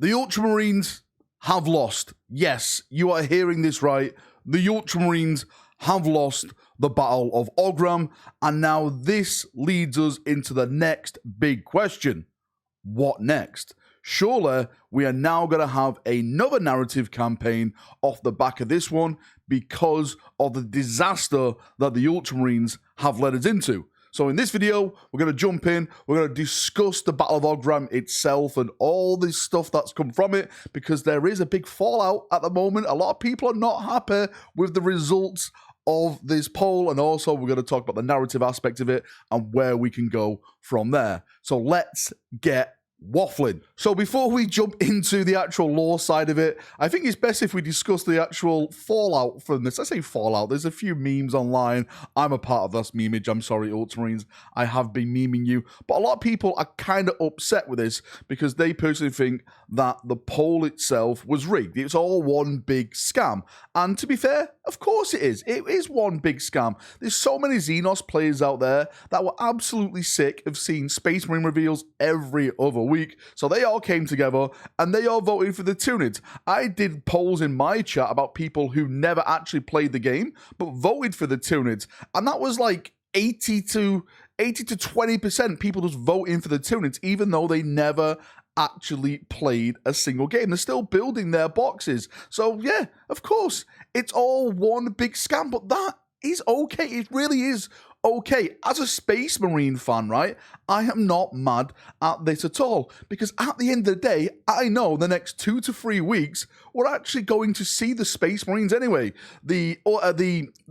The Ultramarines have lost. Yes, you are hearing this right. The Ultramarines have lost the Battle of Ogram, and now this leads us into the next big question. What next? Surely we are now going to have another narrative campaign off the back of this one because of the disaster that the Ultramarines have led us into. So in this video, we're going to jump in, we're going to discuss the Battle of Ogram itself and all this stuff that's come from it, because there is a big fallout at the moment. A lot of people are not happy with the results of this poll, and also we're going to talk about the narrative aspect of it and where we can go from there. So let's get waffling. So before we jump into the actual lore side of it, I think it's best if we discuss the actual fallout from this. I say fallout, there's a few memes online. I'm a part of this memeage. I'm sorry, Ultramarines, I have been memeing you. But a lot of people are kind of upset with this because they personally think that the poll itself was rigged. It's all one big scam. And to be fair, of course it is. It is one big scam. There's so many Xenos players out there that were absolutely sick of seeing Space Marine reveals every other week. So they all came together and they all voted for the Tyranid. I did polls in my chat about people who never actually played the game but voted for the Tyranid, and that was like 80 to 20% people just voting for the Tyranid even though they never actually played a single game. They're still building their boxes. So yeah, of course, it's all one big scam, but that is okay. It really is okay. As a Space Marine fan, right, I am not mad at this at all, because at the end of the day, I know the next 2 to 3 weeks, we're actually going to see the Space Marines anyway. The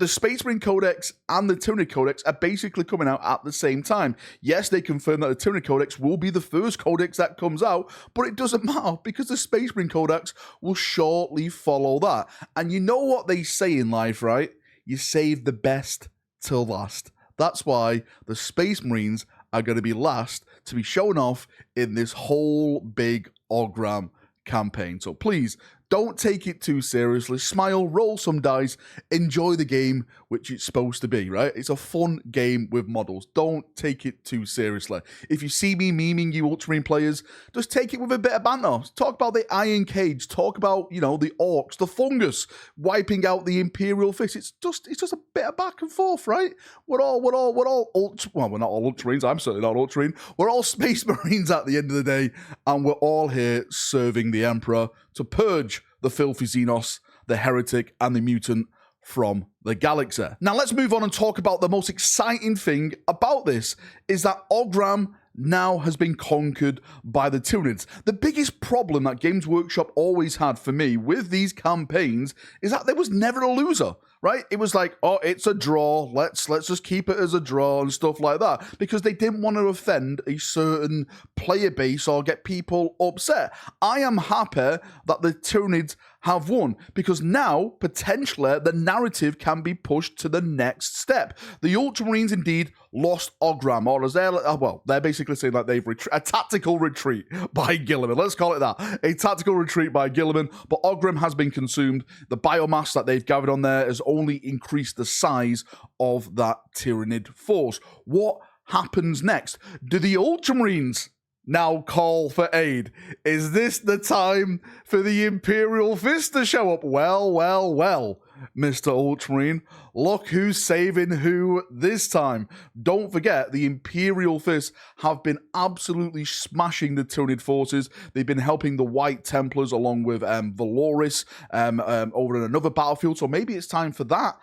Space Marine Codex and the Tyranid Codex are basically coming out at the same time. Yes, they confirm that the Tyranid Codex will be the first Codex that comes out, but it doesn't matter because the Space Marine Codex will shortly follow that. And you know what they say in life, right? You save the best till last. That's why the Space Marines are going to be last to be shown off in this whole big Ogram campaign. So please, don't take it too seriously. Smile, roll some dice, enjoy the game, which it's supposed to be, right? It's a fun game with models. Don't take it too seriously. If you see me memeing you Ultramarine players, just take it with a bit of banter. Talk about the Iron Cage. Talk about, you know, the Orcs, the Fungus, wiping out the Imperial Fist. It's just a bit of back and forth, right? We're all we're not all Ultramarines. I'm certainly not Ultramarine. We're all Space Marines at the end of the day, and we're all here serving the Emperor to purge the filthy Xenos, the heretic, and the mutant from the galaxy. Now let's move on and talk about the most exciting thing about this is that Ogram now has been conquered by the Tyranids. The biggest problem that Games Workshop always had for me with these campaigns is that there was never a loser, right? It was like, oh, it's a draw, let's just keep it as a draw and stuff like that, because they didn't want to offend a certain player base or get people upset. I am happy that the Tyranids have won, because now, potentially, the narrative can be pushed to the next step. The Ultramarines indeed lost Ogram, or as they're basically saying that they've a tactical retreat by Guilliman. Let's call it that. A tactical retreat by Guilliman, but Ogram has been consumed. The biomass that they've gathered on there has only increased the size of that Tyranid force. What happens next? Do the Ultramarines now call for aid? Is this the time for the Imperial Fist to show up? Well, Mr. Ultramarine, look who's saving who this time. Don't forget, the Imperial Fist have been absolutely smashing the Tyranid forces. They've been helping the White Templars along with Valoris over in another battlefield. So maybe it's time for that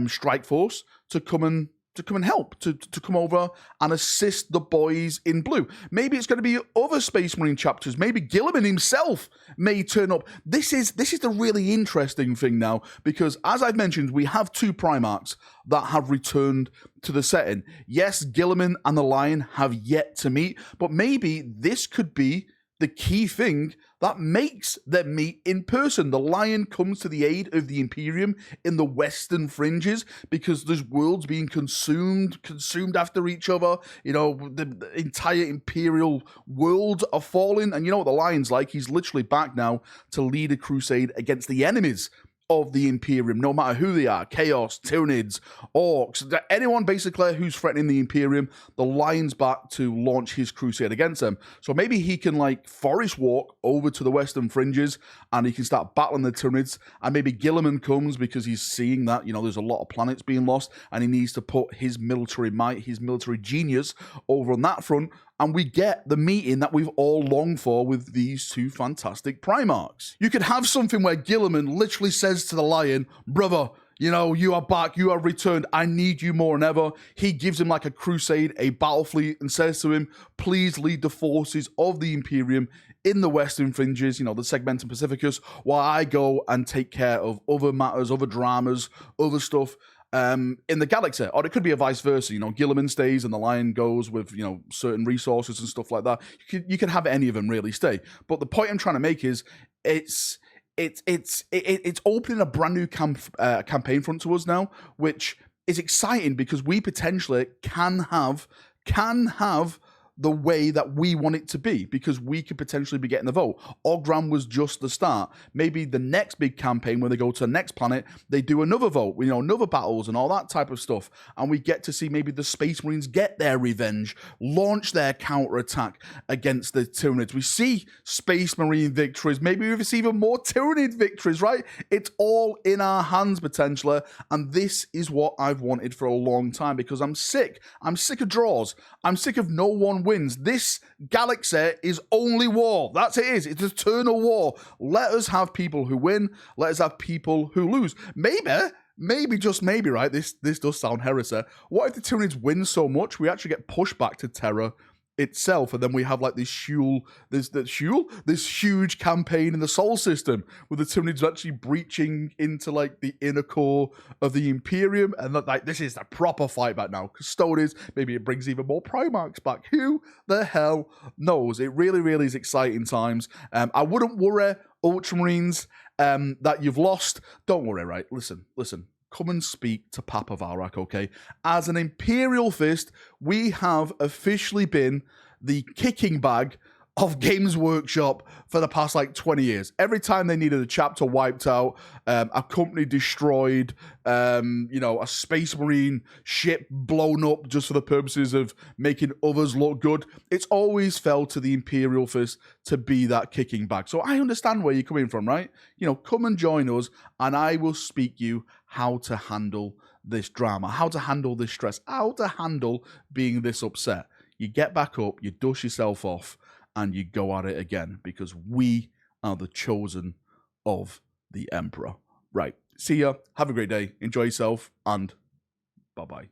strike force to come and help, to come over and assist the boys in blue. Maybe it's going to be other Space Marine chapters. Maybe Guilliman himself may turn up. This is the really interesting thing now, because as I've mentioned, we have 2 Primarchs that have returned to the setting. Yes, Guilliman and the Lion have yet to meet, but maybe this could be the key thing that makes them meet in person. The Lion comes to the aid of the Imperium in the western fringes because there's worlds being consumed after each other. You know, the entire Imperial world are falling. And you know what the Lion's like? He's literally back now to lead a crusade against the enemies of the Imperium, no matter who they are, Chaos, Tyranids, Orcs, anyone basically who's threatening the Imperium, the line's back to launch his crusade against them. So maybe he can like forest walk over to the western fringes and he can start battling the Tyranids, and maybe Guilliman comes because he's seeing that, you know, there's a lot of planets being lost and he needs to put his military might, his military genius over on that front, and we get the meeting that we've all longed for with these two fantastic Primarchs. You could have something where Guilliman literally says to the Lion, brother, you know, you are back, you are returned, I need you more than ever. He gives him like a crusade, a battle fleet, and says to him, please lead the forces of the Imperium in the western fringes, you know, the Segmentum Pacificus, while I go and take care of other matters, other dramas, other stuff in the galaxy. Or it could be a vice versa, you know, Guilliman stays and the Lion goes with, you know, certain resources and stuff like that. You could have any of them really stay. But the point I'm trying to make is it's opening a brand new campaign front to us now, which is exciting because we potentially can have the way that we want it to be, because we could potentially be getting the vote. Ogram was just the start. Maybe the next big campaign, when they go to the next planet, they do another vote, you know, another battles and all that type of stuff. And we get to see maybe the Space Marines get their revenge, launch their counterattack against the Tyranids. We see Space Marine victories. Maybe we see even more Tyranid victories, right? It's all in our hands potentially. And this is what I've wanted for a long time, because I'm sick. I'm sick of draws. I'm sick of no one wins. This galaxy is only war. That's it is. It's eternal war. Let us have people who win. Let us have people who lose. Maybe, just maybe, right? This does sound heresy. What if the Tyranids win so much we actually get pushed back to Terra itself, and then we have like this huge campaign in the Sol system with the Tyranids actually breaching into like the inner core of the Imperium, and like this is a proper fight back now. Custodes, maybe it brings even more Primarchs back. Who the hell knows? It really, really is exciting times. I wouldn't worry, Ultramarines, that you've lost. Don't worry, right? Listen. Come and speak to Papa Valrak, okay? As an Imperial Fist, we have officially been the kicking bag of Games Workshop for the past like 20 years. Every time they needed a chapter wiped out, a company destroyed, you know, a Space Marine ship blown up just for the purposes of making others look good, it's always fell to the Imperial Fist to be that kicking bag. So I understand where you're coming from, right? You know, come and join us and I will speak you how to handle this drama, how to handle this stress, how to handle being this upset. You get back up, you dust yourself off, and you go at it again, because we are the chosen of the Emperor. Right. See ya. Have a great day. Enjoy yourself, and bye-bye.